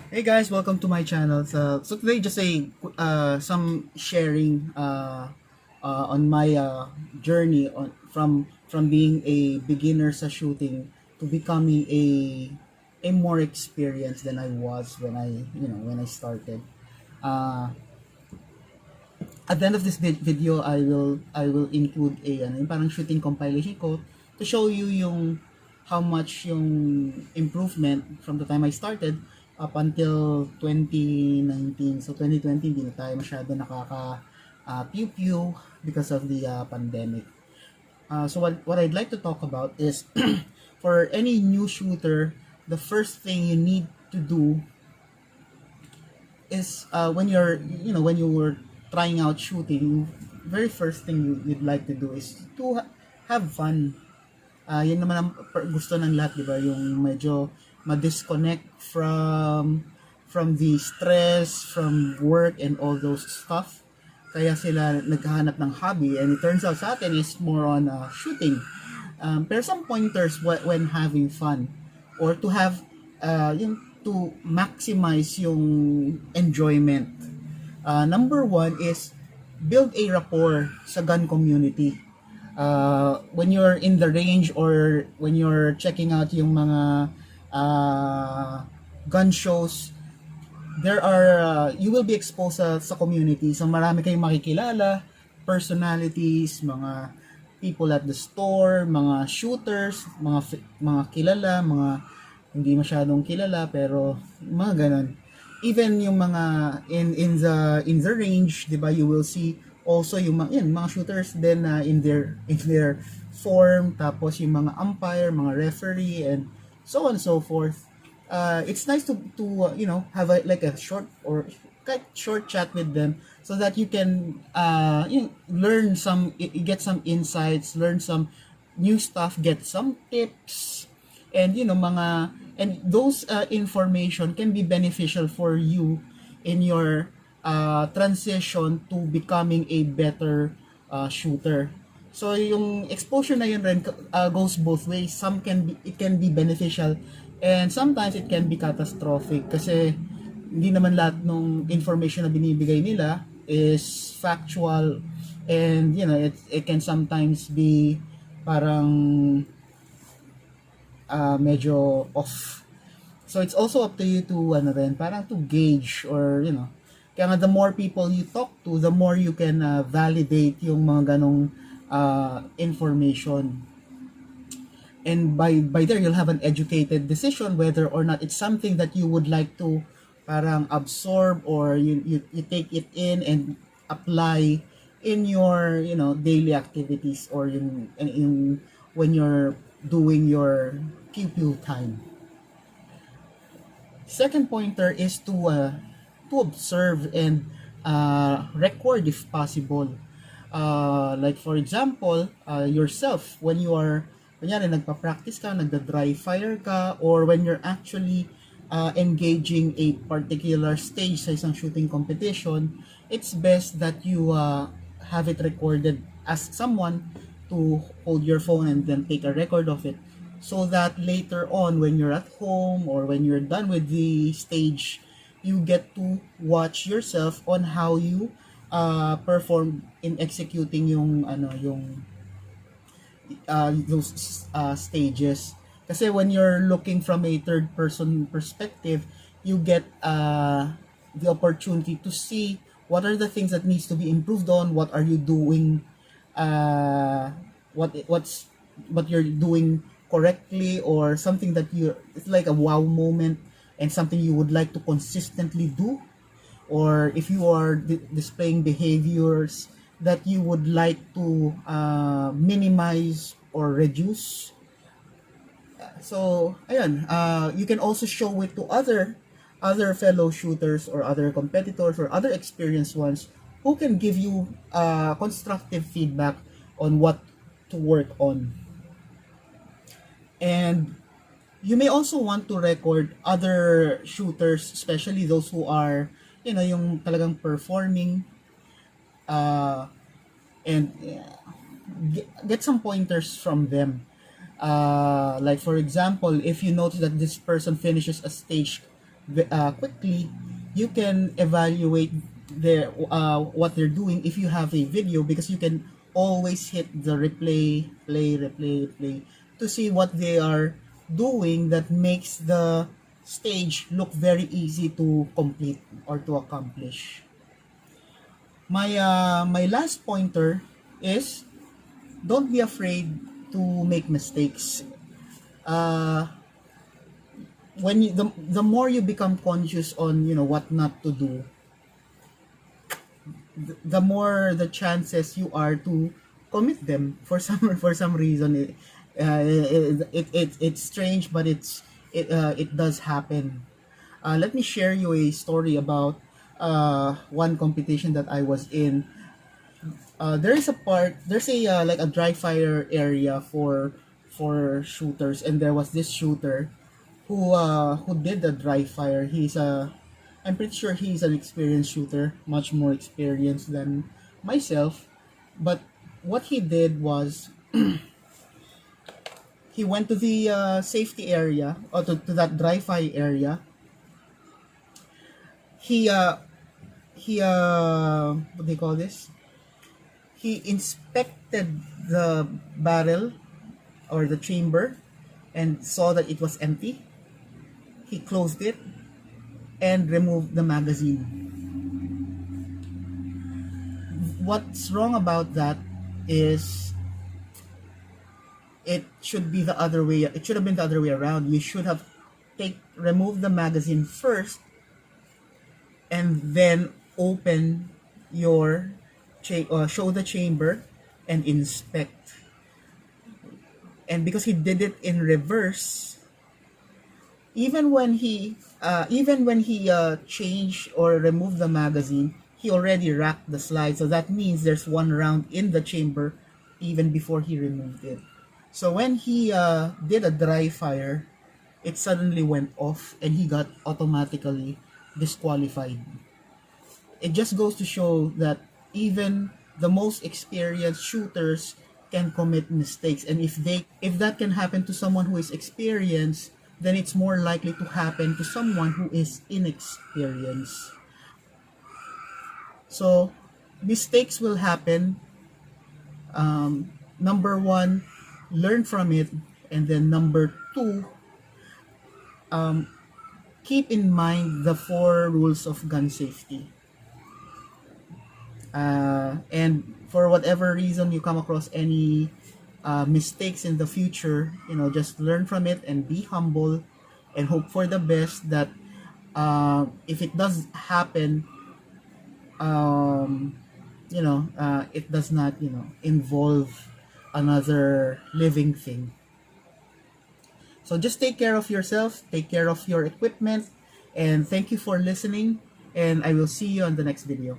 Hey guys, welcome to my channel. So today just some sharing on my journey from being a beginner sa shooting to becoming a more experienced than I was when I started. Uh, at the end of this video, I will include yung parang shooting compilation ko to show you yung how much yung improvement from the time I started up until 2019. So 2020 hindi na tayo masyado nakaka pew-pew because of the pandemic. So what I'd like to talk about is for any new shooter, the first thing you need to do is when you were trying out shooting, very first thing you'd like to do is to have fun. Yun naman ang gusto ng lahat, di ba? Yung medyo ma-disconnect from the stress, from work and all those stuff. Kaya sila naghahanap ng hobby, and it turns out sa atin is more on shooting. Pero some pointers when having fun or to have yung to maximize yung enjoyment. Number one is build a rapport sa gun community. When you're in the range or when you're checking out yung mga gun shows, there are you will be exposed sa community. So marami kayong makikilala, personalities, mga people at the store, mga shooters, mga kilala, mga hindi masyadong kilala pero mga ganon. Even yung mga in the range, 'di ba, you will see also yung mga shooters din na in their form, tapos yung mga umpire, mga referee and so on and so forth. It's nice to have like a short chat with them so that you can learn get some insights, learn some new stuff, get some tips, and those information can be beneficial for you in your transition to becoming a better shooter. So yung exposure na yun rin goes both ways. It can be beneficial and sometimes it can be catastrophic kasi hindi naman lahat ng information na binibigay nila is factual, and it can sometimes be parang medyo off. So it's also up to you to parang to gauge, or kaya nga the more people you talk to, the more you can validate yung mga ganong information. And by there you'll have an educated decision whether or not it's something that you would like to parang absorb, or you take it in and apply in your daily activities, or when you're doing your pew time. Second pointer is to observe and record if possible. Like for example, yourself, when you are kunyari nagpa-practice ka, nagda-dry fire ka, or when you're actually engaging a particular stage sa isang shooting competition, it's best that you have it recorded. Ask someone to hold your phone and then take a record of it, so that later on when you're at home or when you're done with the stage, you get to watch yourself on how you perform in executing yung those stages. Kasi when you're looking from a third person perspective, you get the opportunity to see what are the things that needs to be improved on, what are you doing, what you're doing correctly, or something that it's like a wow moment and something you would like to consistently do, or if you are displaying behaviors that you would like to minimize or reduce. So ayun, you can also show it to other fellow shooters or other competitors or other experienced ones who can give you constructive feedback on what to work on. And you may also want to record other shooters, especially those who are yung talagang performing, and get some pointers from them. Like for example, if you notice that this person finishes a stage quickly, you can evaluate their what they're doing if you have a video, because you can always hit the replay to see what they are doing, that makes the stage look very easy to complete or to accomplish. My last pointer is, don't be afraid to make mistakes. uh when the more you become conscious on, what not to do, the more the chances you are to commit them for some for some reason. It's strange, but it does happen. Let me share you a story about one competition that I was in. There's a like a dry fire area for shooters, and there was this shooter who did the dry fire. I'm pretty sure he's an experienced shooter, much more experienced than myself. But what he did was, he went to the safety area, or to that dry fire area. He what do you call this? He inspected the barrel or the chamber and saw that it was empty. He closed it and removed the magazine. What's wrong about that is, it should be the other way. It should have been the other way around. You should have removed the magazine first, and then open your show the chamber and inspect. And because he did it in reverse, even when he changed or removed the magazine, he already racked the slide. So that means there's one round in the chamber even before he removed it. So when he did a dry fire, it suddenly went off and he got automatically disqualified. It just goes to show that even the most experienced shooters can commit mistakes, and if that can happen to someone who is experienced, then it's more likely to happen to someone who is inexperienced. So mistakes will happen. Number one, learn from it, and then number two, keep in mind the 4 rules of gun safety. And for whatever reason you come across any mistakes in the future, just learn from it and be humble and hope for the best, that if it does happen, it does not, involve another living thing. So just take care of yourself, take care of your equipment, and thank you for listening, and I will see you on the next video.